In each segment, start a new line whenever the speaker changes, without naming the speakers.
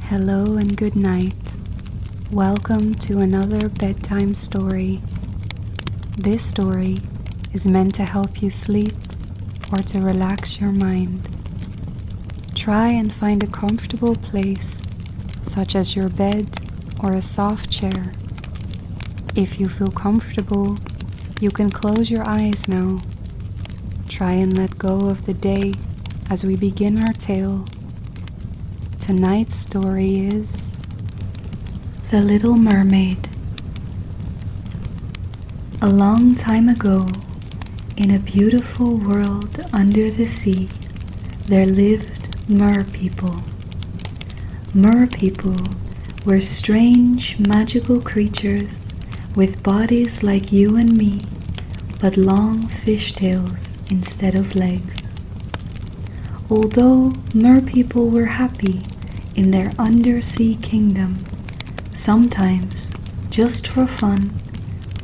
Hello and good night. Welcome to another bedtime story. This story is meant to help you sleep or to relax your mind. Try and find a comfortable place, such as your bed or a soft chair. If you feel comfortable, you can close your eyes now. Try and let go of the day as we begin our tale. Tonight's story is The Little Mermaid. A long time ago, in a beautiful world under the sea, there lived mer people. Mer people were strange, magical creatures with bodies like you and me, but long fishtails instead of legs. Although mer people were happy in their undersea kingdom, sometimes, just for fun,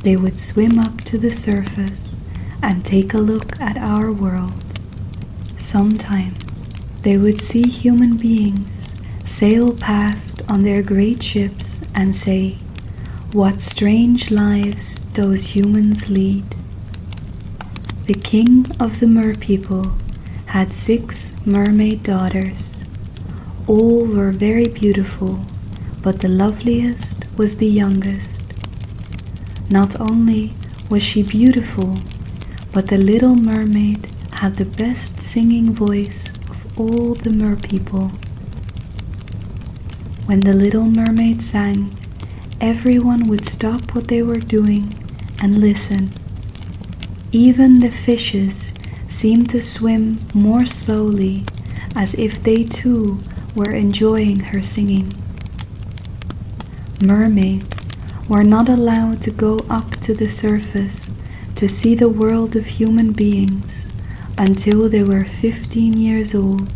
they would swim up to the surface and take a look at our world. Sometimes they would see human beings sail past on their great ships and say, "What strange lives those humans lead." The king of the mer people had 6 mermaid daughters. All were very beautiful, but the loveliest was the youngest. Not only was she beautiful, but the Little Mermaid had the best singing voice of all the mer people. When the Little Mermaid sang, everyone would stop what they were doing and listen. Even the fishes seemed to swim more slowly, as if they too were enjoying her singing. Mermaids were not allowed to go up to the surface to see the world of human beings until they were 15 years old,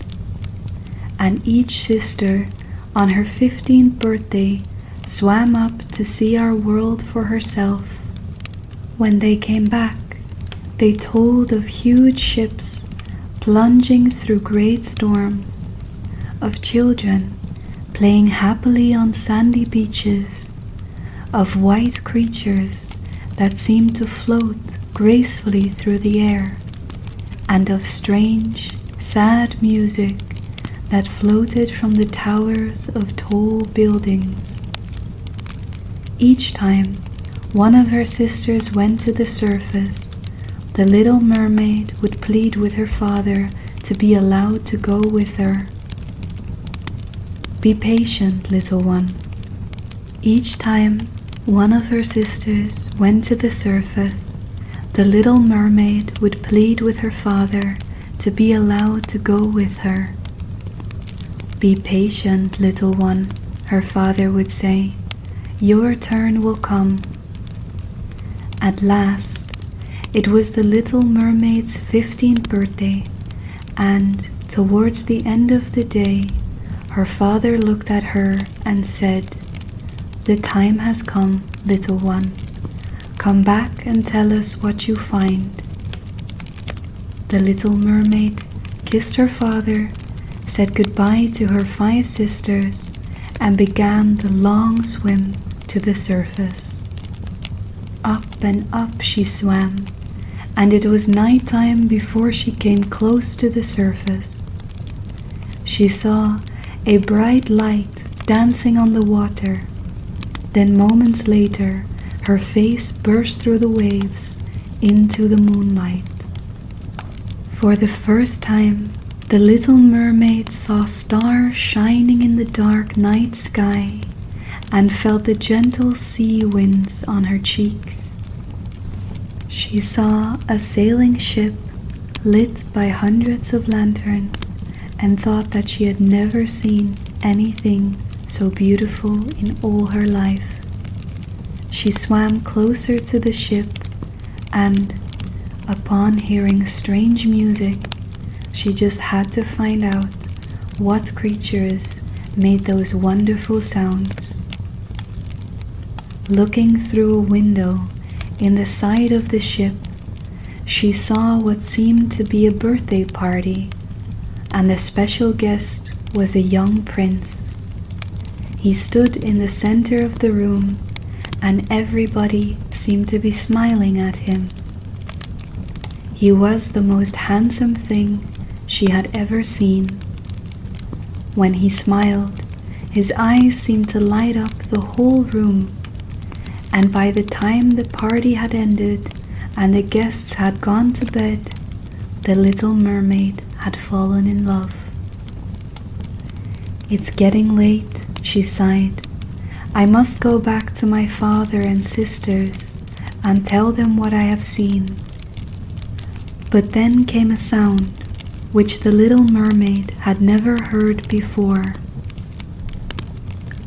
and each sister on her 15th birthday swam up to see our world for herself. When they came back, they told of huge ships plunging through great storms, of children playing happily on sandy beaches, of white creatures that seemed to float gracefully through the air, and of strange, sad music that floated from the towers of tall buildings. Each time one of her sisters went to the surface, the Little Mermaid would plead with her father to be allowed to go with her. "Be patient, little one." Each time one of her sisters went to the surface, the Little Mermaid would plead with her father to be allowed to go with her. "Be patient, little one," her father would say. "Your turn will come." At last, it was the Little Mermaid's 15th birthday, and towards the end of the day, her father looked at her and said, "The time has come, little one. Come back and tell us what you find." The Little Mermaid kissed her father, said goodbye to her 5 sisters, and began the long swim to the surface. Up and up she swam, and it was night time before she came close to the surface. She saw a bright light dancing on the water. Then moments later, her face burst through the waves into the moonlight. For the first time, the Little Mermaid saw stars shining in the dark night sky and felt the gentle sea winds on her cheeks. She saw a sailing ship lit by hundreds of lanterns and thought that she had never seen anything so beautiful in all her life. She swam closer to the ship and, upon hearing strange music, she just had to find out what creatures made those wonderful sounds. Looking through a window in the side of the ship, she saw what seemed to be a birthday party, and the special guest was a young prince. He stood in the center of the room, and everybody seemed to be smiling at him. He was the most handsome thing she had ever seen. When he smiled, his eyes seemed to light up the whole room, and by the time the party had ended and the guests had gone to bed, the little mermaid had fallen in love. "It's getting late," she sighed. "I must go back to my father and sisters and tell them what I have seen." But then came a sound which the little mermaid had never heard before.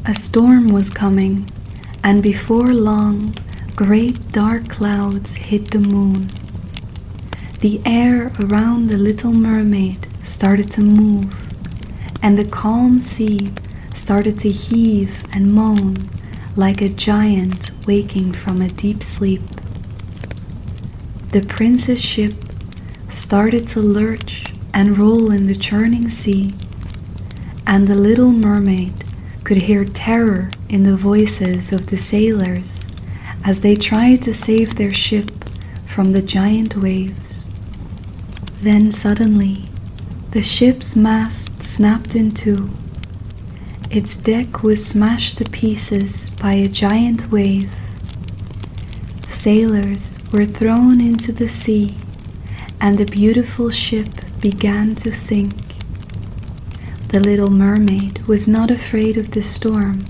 A storm was coming, and before long, great dark clouds hid the moon. The air around the little mermaid started to move, and the calm sea started to heave and moan like a giant waking from a deep sleep. The prince's ship started to lurch and roll in the churning sea, and the little mermaid could hear terror in the voices of the sailors as they tried to save their ship from the giant waves. Then suddenly, the ship's mast snapped in two. Its deck was smashed to pieces by a giant wave. Sailors were thrown into the sea, and the beautiful ship began to sink. The little mermaid was not afraid of the storm.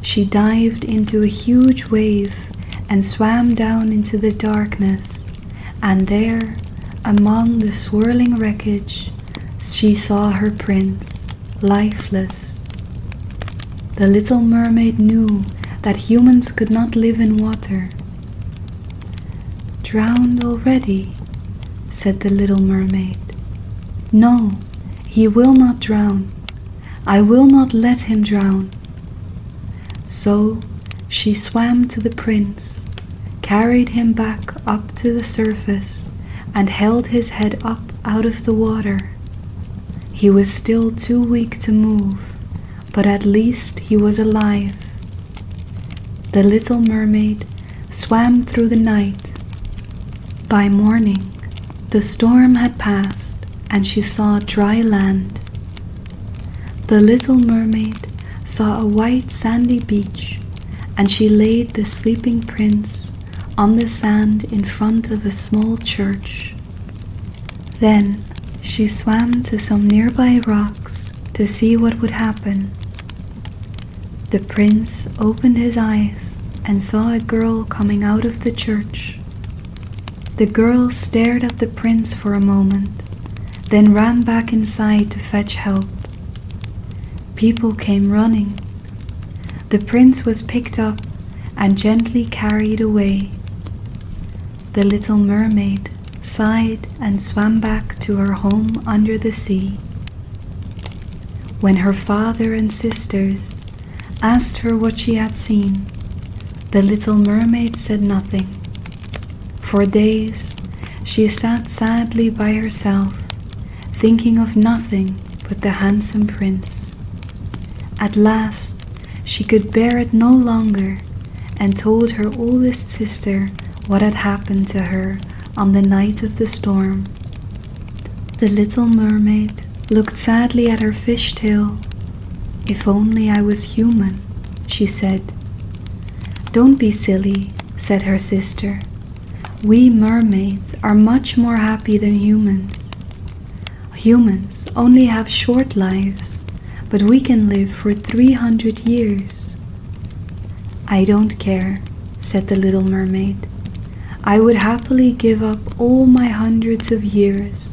She dived into a huge wave and swam down into the darkness, and there, among the swirling wreckage, she saw her prince, lifeless. The little mermaid knew that humans could not live in water. "Drowned already?" said the little mermaid. "No, he will not drown. I will not let him drown." So she swam to the prince, carried him back up to the surface, and held his head up out of the water. He was still too weak to move, but at least he was alive. The little mermaid swam through the night. By morning, the storm had passed, and she saw dry land. The little mermaid saw a white sandy beach, and she laid the sleeping prince on the sand in front of a small church. Then she swam to some nearby rocks to see what would happen. The prince opened his eyes and saw a girl coming out of the church. The girl stared at the prince for a moment, then ran back inside to fetch help. People came running. The prince was picked up and gently carried away. The little mermaid sighed and swam back to her home under the sea. When her father and sisters asked her what she had seen, the little mermaid said nothing. For days, she sat sadly by herself, thinking of nothing but the handsome prince. At last, she could bear it no longer and told her oldest sister what had happened to her on the night of the storm. The little mermaid looked sadly at her fishtail. "If only I was human," she said. "Don't be silly," said her sister. "We mermaids are much more happy than humans. Humans only have short lives, but we can live for 300 years. "I don't care," said the little mermaid. "I would happily give up all my hundreds of years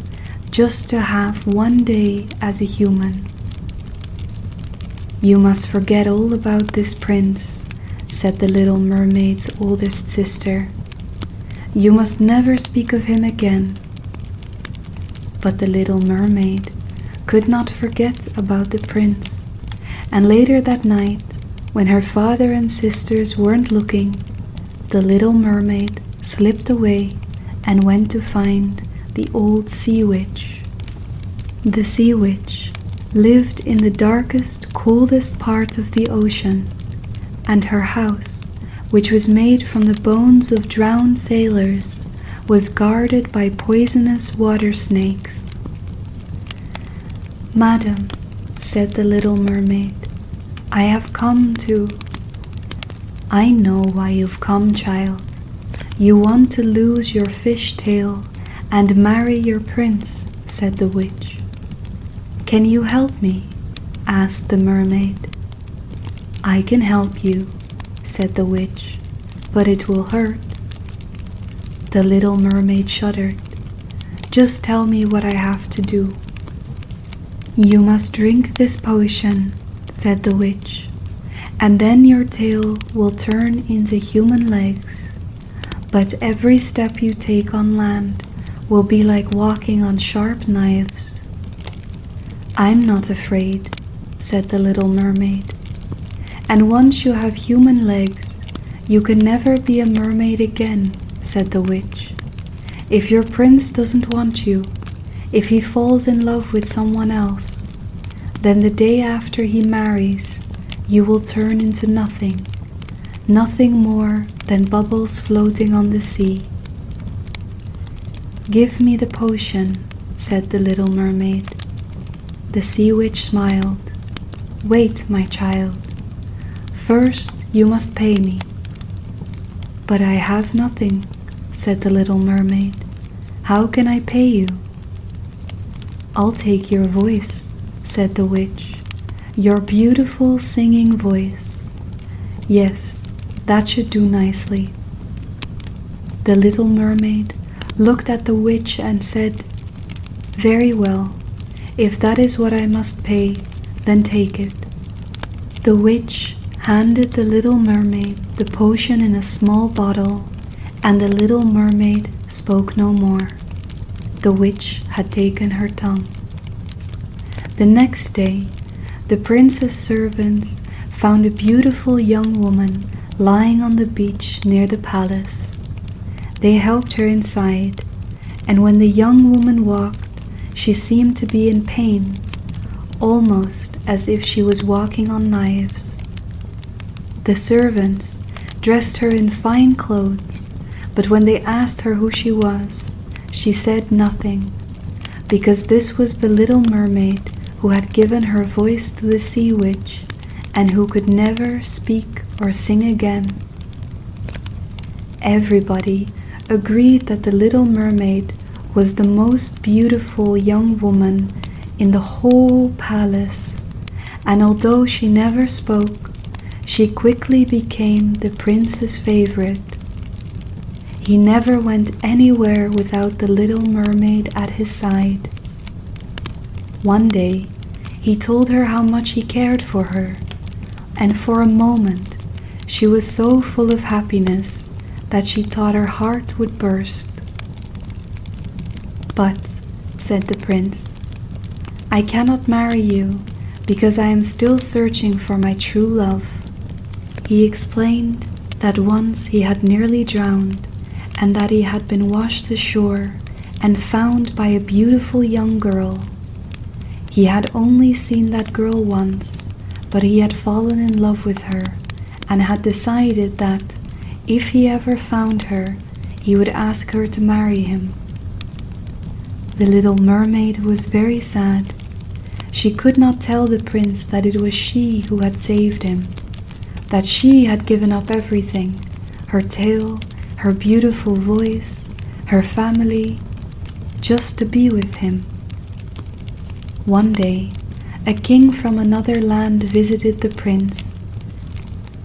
just to have one day as a human." "You must forget all about this prince," said the little mermaid's oldest sister. "You must never speak of him again." But the little mermaid could not forget about the prince, and later that night, when her father and sisters weren't looking, the little mermaid slipped away and went to find the old sea witch. The sea witch lived in the darkest, coldest part of the ocean, and her house, which was made from the bones of drowned sailors, was guarded by poisonous water snakes. "Madam," said the little mermaid, "I have come to—" "I know why you've come, child. You want to lose your fish tail and marry your prince," said the witch. "Can you help me?" asked the mermaid. "I can help you," said the witch, "but it will hurt." The little mermaid shuddered. "Just tell me what I have to do." "You must drink this potion," said the witch, "and then your tail will turn into human legs. But every step you take on land will be like walking on sharp knives." "I'm not afraid," said the little mermaid. "And once you have human legs, you can never be a mermaid again," said the witch. "If your prince doesn't want you, if he falls in love with someone else, then the day after he marries, you will turn into nothing, nothing more than bubbles floating on the sea." "Give me the potion," said the little mermaid. The sea witch smiled. "Wait, my child. First you must pay me." "But I have nothing," said the little mermaid. "How can I pay you?" "I'll take your voice," said the witch. "Your beautiful singing voice. Yes, that should do nicely." The little mermaid looked at the witch and said, "Very well. If that is what I must pay, then take it." The witch handed the little mermaid the potion in a small bottle, and the little mermaid spoke no more. The witch had taken her tongue. The next day, the prince's servants found a beautiful young woman lying on the beach near the palace. They helped her inside, and when the young woman walked, she seemed to be in pain, almost as if she was walking on knives. The servants dressed her in fine clothes, but when they asked her who she was, she said nothing, because this was the little mermaid who had given her voice to the sea witch and who could never speak or sing again. Everybody agreed that the little mermaid was the most beautiful young woman in the whole palace, and although she never spoke, she quickly became the prince's favorite. He never went anywhere without the little mermaid at his side. One day, he told her how much he cared for her, and for a moment, she was so full of happiness that she thought her heart would burst. "But," said the prince, "I cannot marry you because I am still searching for my true love." He explained that once he had nearly drowned and that he had been washed ashore and found by a beautiful young girl. He had only seen that girl once, but he had fallen in love with her and had decided that if he ever found her, he would ask her to marry him. The little mermaid was very sad. She could not tell the prince that it was she who had saved him, that she had given up everything, her tail, her beautiful voice, her family, just to be with him. One day, a king from another land visited the prince.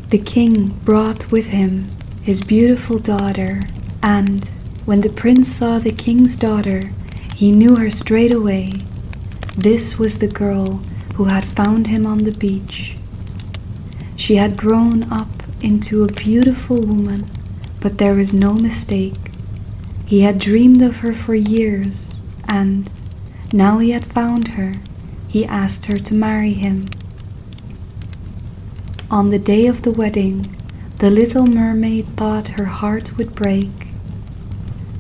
The king brought with him his beautiful daughter, and when the prince saw the king's daughter, he knew her straight away. This was the girl who had found him on the beach. She had grown up into a beautiful woman, but there was no mistake. He had dreamed of her for years, and now he had found her. He asked her to marry him. On the day of the wedding, the little mermaid thought her heart would break.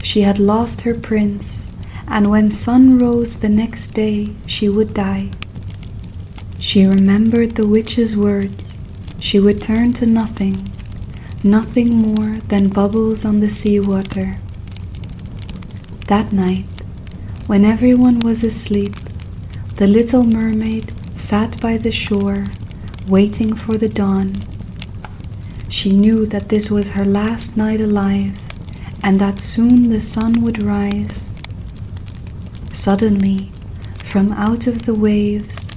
She had lost her prince, and when sun rose the next day, she would die. She remembered the witch's words. She would turn to nothing, nothing more than bubbles on the seawater. That night, when everyone was asleep, the little mermaid sat by the shore, waiting for the dawn. She knew that this was her last night alive, and that soon the sun would rise. Suddenly, from out of the waves,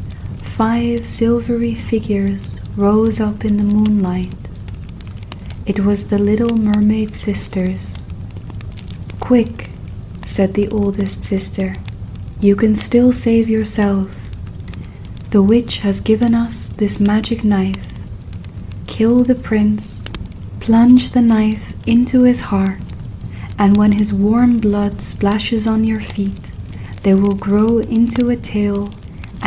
5 silvery figures rose up in the moonlight. It was the Little Mermaid sisters. "Quick," said the oldest sister, "you can still save yourself. The witch has given us this magic knife. Kill the prince, plunge the knife into his heart, and when his warm blood splashes on your feet, they will grow into a tail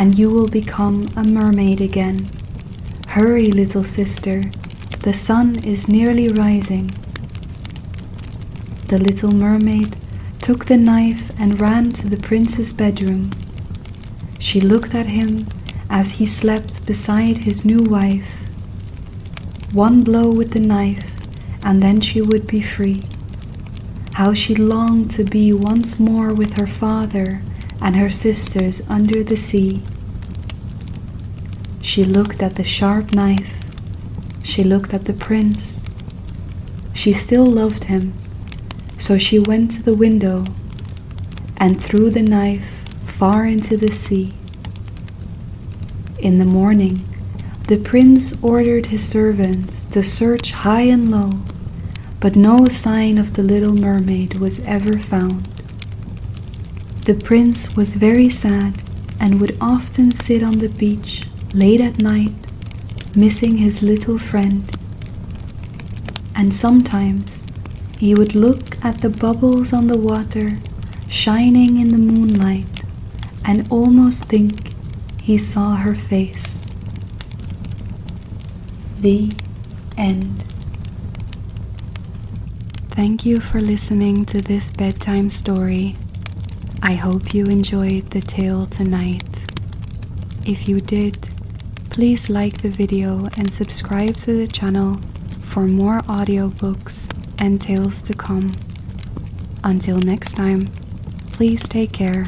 and you will become a mermaid again. Hurry, little sister, the sun is nearly rising." The little mermaid took the knife and ran to the prince's bedroom. She looked at him as he slept beside his new wife. One blow with the knife and then she would be free. How she longed to be once more with her father and her sisters under the sea. She looked at the sharp knife. She looked at the prince. She still loved him, so she went to the window and threw the knife far into the sea. In the morning, the prince ordered his servants to search high and low, but no sign of the little mermaid was ever found. The prince was very sad and would often sit on the beach late at night, missing his little friend. And sometimes he would look at the bubbles on the water shining in the moonlight and almost think he saw her face. The end. Thank you for listening to this bedtime story. I hope you enjoyed the tale tonight. If you did, please like the video and subscribe to the channel for more audiobooks and tales to come. Until next time, please take care.